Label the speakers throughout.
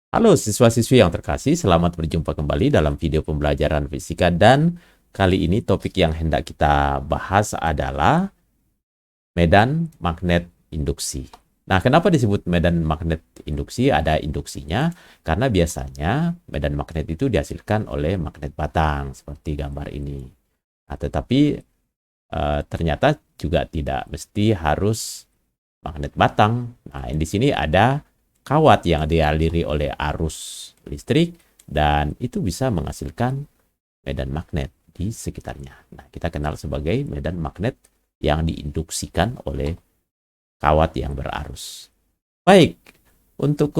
Speaker 1: Halo siswa-siswi yang terkasih, selamat berjumpa kembali dalam video pembelajaran fisika dan kali ini topik yang hendak kita bahas adalah medan magnet induksi. Nah, kenapa disebut medan magnet induksi? Ada induksinya karena biasanya medan magnet itu dihasilkan oleh magnet batang seperti gambar ini. Nah, tetapi ternyata juga tidak mesti harus magnet batang. Nah, di sini ada kawat yang dialiri oleh arus listrik dan itu bisa menghasilkan medan magnet di sekitarnya. Nah, kita kenal sebagai medan magnet yang diinduksikan oleh kawat yang berarus. Baik, untuk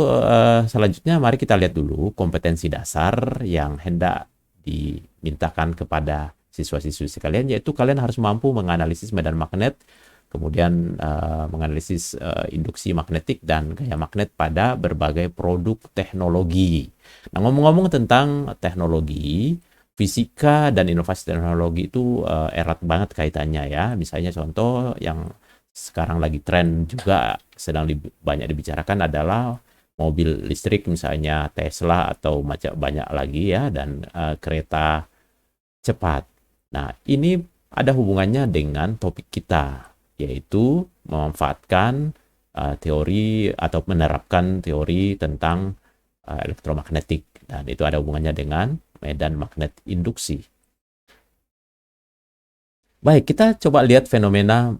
Speaker 1: selanjutnya mari kita lihat dulu kompetensi dasar yang hendak dimintakan kepada siswa-siswi sekalian, yaitu kalian harus mampu menganalisis medan magnet, kemudian menganalisis induksi magnetik dan gaya magnet pada berbagai produk teknologi. Nah, ngomong-ngomong tentang teknologi, fisika dan inovasi teknologi itu erat banget kaitannya ya. Misalnya contoh yang sekarang lagi tren juga sedang banyak dibicarakan adalah mobil listrik, misalnya Tesla atau banyak lagi ya, dan kereta cepat. Nah, ini ada hubungannya dengan topik kita, yaitu memanfaatkan teori atau menerapkan teori tentang elektromagnetik, dan itu ada hubungannya dengan medan magnet induksi. Baik, kita coba lihat fenomena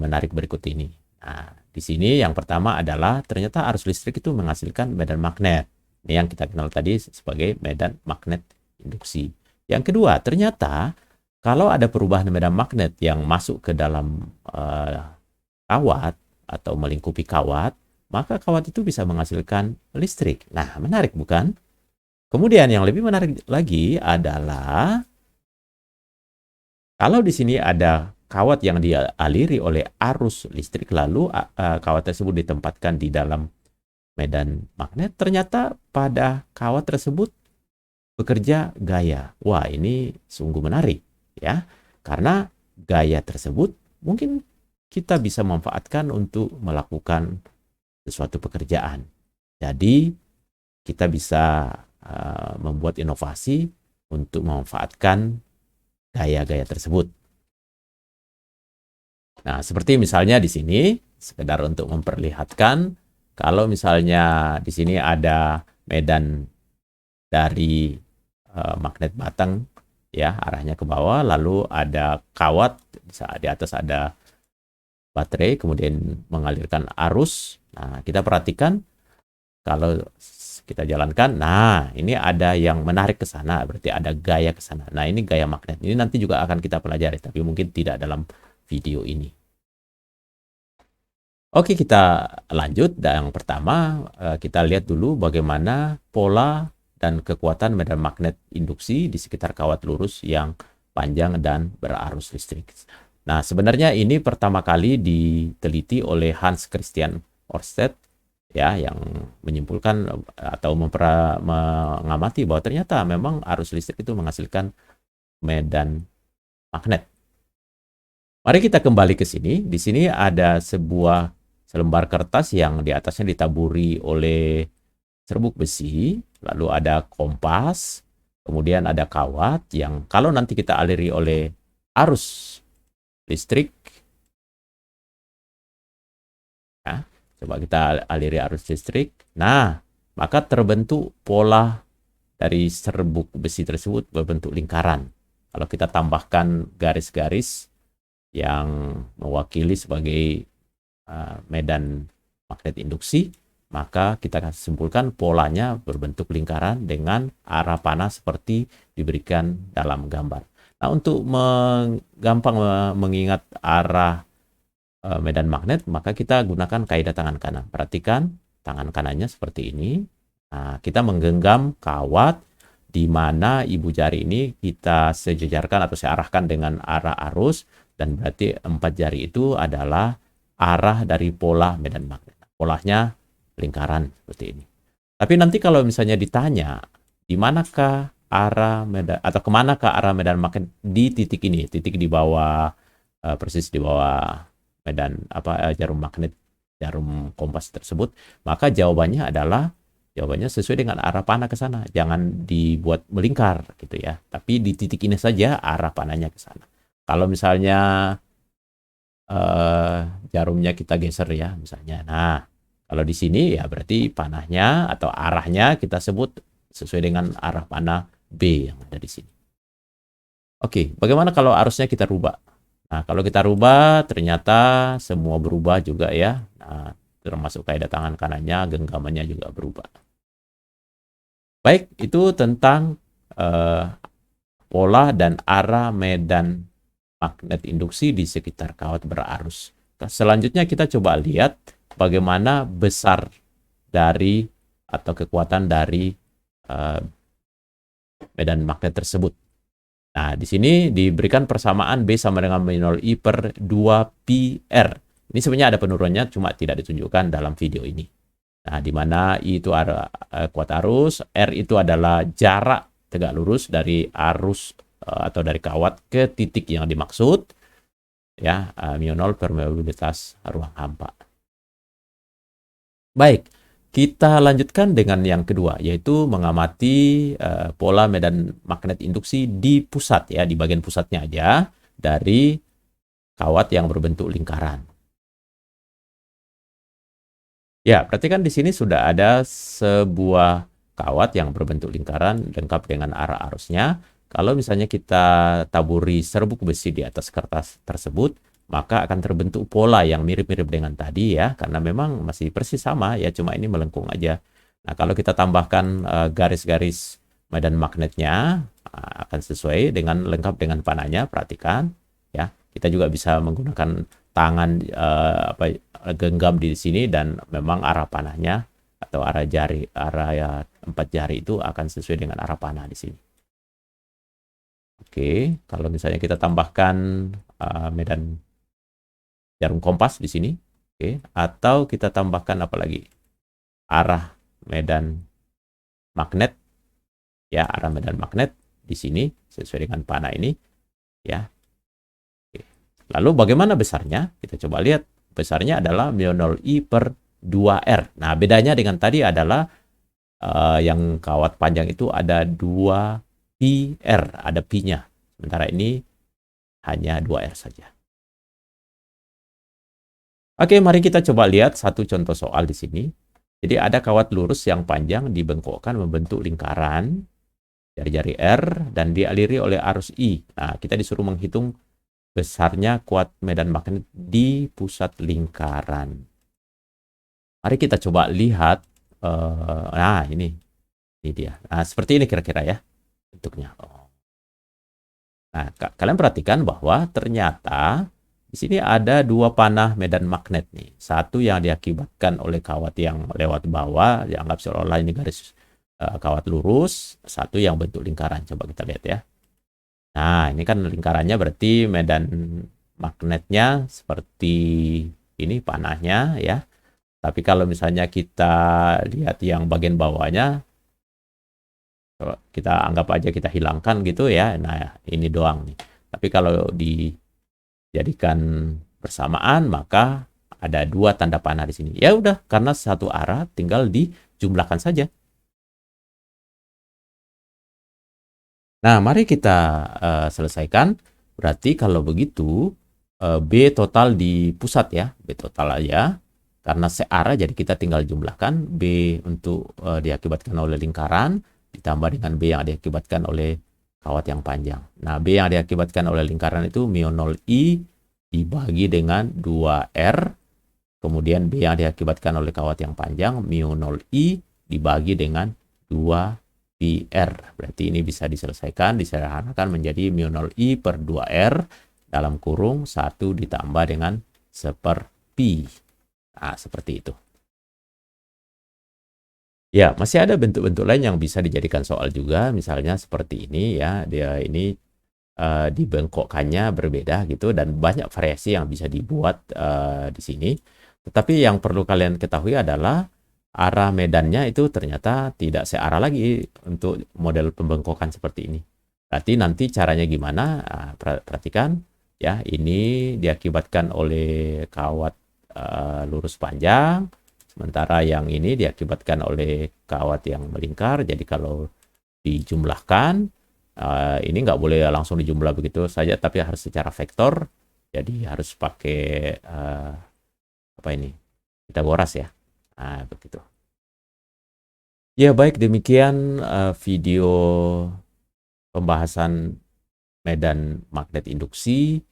Speaker 1: menarik berikut ini. Nah, di sini yang pertama adalah ternyata arus listrik itu menghasilkan medan magnet. Ini yang kita kenal tadi sebagai medan magnet induksi. Yang kedua, ternyata kalau ada perubahan medan magnet yang masuk ke dalam kawat atau melingkupi kawat, maka kawat itu bisa menghasilkan listrik. Nah, menarik bukan? Kemudian yang lebih menarik lagi adalah kalau di sini ada kawat yang dialiri oleh arus listrik, lalu kawat tersebut ditempatkan di dalam medan magnet, ternyata pada kawat tersebut bekerja gaya. Wah, ini sungguh menarik ya. Karena gaya tersebut mungkin kita bisa manfaatkan untuk melakukan sesuatu pekerjaan. Jadi, kita bisa membuat inovasi untuk memanfaatkan gaya-gaya tersebut. Nah, seperti misalnya di sini, sekedar untuk memperlihatkan, kalau misalnya di sini ada medan dari magnet batang, ya, arahnya ke bawah, lalu ada kawat, di atas ada baterai, kemudian mengalirkan arus. Nah, kita perhatikan, kalau kita jalankan, nah ini ada yang menarik ke sana, berarti ada gaya ke sana. Nah, ini gaya magnet. Ini nanti juga akan kita pelajari, tapi mungkin tidak dalam video ini. Oke, kita lanjut. Dan yang pertama, kita lihat dulu bagaimana pola dan kekuatan medan magnet induksi di sekitar kawat lurus yang panjang dan berarus listrik. Nah, sebenarnya ini pertama kali diteliti oleh Hans Christian Ørsted, ya, yang menyimpulkan atau mengamati bahwa ternyata memang arus listrik itu menghasilkan medan magnet. Mari kita kembali ke sini. Di sini ada selembar kertas yang di atasnya ditaburi oleh serbuk besi, lalu ada kompas, kemudian ada kawat yang kalau nanti kita aliri oleh arus listrik, ya, coba kita aliri arus listrik, nah maka terbentuk pola dari serbuk besi tersebut berbentuk lingkaran. Kalau kita tambahkan garis-garis yang mewakili sebagai medan magnet induksi, maka kita akan simpulkan polanya berbentuk lingkaran dengan arah panah seperti diberikan dalam gambar. Nah, untuk gampang mengingat arah medan magnet, maka kita gunakan kaidah tangan kanan. Perhatikan tangan kanannya seperti ini. Nah, kita menggenggam kawat di mana ibu jari ini kita sejajarkan atau searahkan dengan arah arus, dan berarti 4 jari itu adalah arah dari pola medan magnet. Polanya lingkaran seperti ini. Tapi nanti kalau misalnya ditanya di manakah arah medan atau kemanakah arah medan magnet di titik ini, titik di bawah, persis di bawah medan jarum magnet, jarum kompas tersebut, maka jawabannya adalah Jawabannya sesuai dengan arah panah ke sana. Jangan dibuat melingkar gitu ya. Tapi di titik ini saja arah panahnya ke sana. Kalau misalnya jarumnya kita geser ya misalnya. Nah, kalau di sini ya berarti panahnya atau arahnya kita sebut sesuai dengan arah panah B yang ada di sini. Oke, bagaimana kalau arusnya kita rubah? Nah, kalau kita rubah ternyata semua berubah juga ya. Nah, termasuk kaidah tangan kanannya, genggamannya juga berubah. Baik, itu tentang pola dan arah medan magnet induksi di sekitar kawat berarus. Selanjutnya kita coba lihat bagaimana besar dari atau kekuatan dari medan magnet tersebut. Nah, di sini diberikan persamaan B sama dengan min I per 2πr. Ini sebenarnya ada penurunannya, cuma tidak ditunjukkan dalam video ini. Nah, di mana I itu ada kuat arus, R itu adalah jarak tegak lurus dari arus atau dari kawat ke titik yang dimaksud. Ya, μ0 permeabilitas ruang hampa. Baik, kita lanjutkan dengan yang kedua, yaitu mengamati pola medan magnet induksi di pusat ya, di bagian pusatnya aja dari kawat yang berbentuk lingkaran. Ya, perhatikan di sini sudah ada sebuah kawat yang berbentuk lingkaran lengkap dengan arah arusnya. Kalau misalnya kita taburi serbuk besi di atas kertas tersebut, maka akan terbentuk pola yang mirip-mirip dengan tadi ya, karena memang masih persis sama ya, cuma ini melengkung aja. Nah, kalau kita tambahkan garis-garis medan magnetnya, akan sesuai dengan lengkap dengan panahnya, perhatikan ya. Kita juga bisa menggunakan tangan genggam di sini dan memang arah panahnya atau arah jari, arah 4 jari itu akan sesuai dengan arah panah di sini. Oke, kalau misalnya kita tambahkan medan jarum kompas di sini, oke, atau kita tambahkan apa lagi? Arah medan magnet, ya, arah medan magnet di sini sesuai dengan panah ini, ya. Oke. Lalu bagaimana besarnya? Kita coba lihat. Besarnya adalah μ0 I per 2R. Nah, bedanya dengan tadi adalah yang kawat panjang itu ada 2πr, ada pi-nya. Sementara ini hanya 2R saja. Oke, mari kita coba lihat satu contoh soal di sini. Jadi ada kawat lurus yang panjang dibengkokkan membentuk lingkaran jari-jari R dan dialiri oleh arus I. Nah, kita disuruh menghitung besarnya kuat medan magnet di pusat lingkaran. Mari kita coba lihat. Nah, ini dia. Nah, seperti ini kira-kira ya bentuknya. Nah, kalian perhatikan bahwa ternyata di sini ada dua panah medan magnet nih. Satu yang diakibatkan oleh kawat yang lewat bawah, dianggap seolah-olah ini garis kawat lurus. Satu yang bentuk lingkaran. Coba kita lihat ya. Nah, ini kan lingkarannya berarti medan magnetnya seperti ini panahnya ya. Tapi kalau misalnya kita lihat yang bagian bawahnya, kita anggap aja kita hilangkan gitu ya. Nah, ini doang nih. Tapi kalau dijadikan bersamaan, maka ada dua tanda panah di sini. Ya udah, karena satu arah tinggal dijumlahkan saja. Nah, mari kita selesaikan. Berarti kalau begitu, B total di pusat ya. B total aja. Karena searah, jadi kita tinggal jumlahkan. B untuk diakibatkan oleh lingkaran, ditambah dengan B yang diakibatkan oleh kawat yang panjang. Nah, B yang diakibatkan oleh lingkaran itu μ0 I dibagi dengan 2R. Kemudian B yang diakibatkan oleh kawat yang panjang, μ0 I dibagi dengan 2πr. Berarti ini bisa diselesaikan, disederhanakan menjadi μ0 I per 2R dalam kurung 1 ditambah dengan 1/pi. Nah, seperti itu. Ya, masih ada bentuk-bentuk lain yang bisa dijadikan soal juga, misalnya seperti ini ya. Dia ini dibengkokkannya berbeda gitu dan banyak variasi yang bisa dibuat di sini. Tetapi yang perlu kalian ketahui adalah arah medannya itu ternyata tidak searah lagi untuk model pembengkokan seperti ini. Berarti nanti caranya gimana? Nah, perhatikan ya, ini diakibatkan oleh kawat lurus panjang sementara yang ini diakibatkan oleh kawat yang melingkar. Jadi kalau dijumlahkan, ini nggak boleh langsung dijumlah begitu saja, tapi harus secara vektor. Jadi harus pakai apa ini? Pitagoras ya. Nah, begitu. Ya, baik, demikian video pembahasan medan magnet induksi.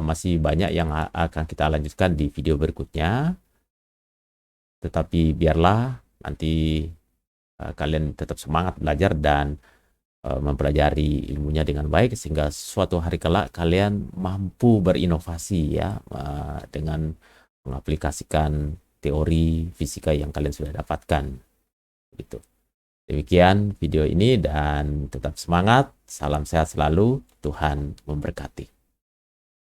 Speaker 1: Masih banyak yang akan kita lanjutkan di video berikutnya. Tetapi biarlah nanti kalian tetap semangat belajar dan mempelajari ilmunya dengan baik sehingga suatu hari kelak kalian mampu berinovasi ya dengan mengaplikasikan teori fisika yang kalian sudah dapatkan gitu. Demikian video ini dan tetap semangat, salam sehat selalu, Tuhan memberkati.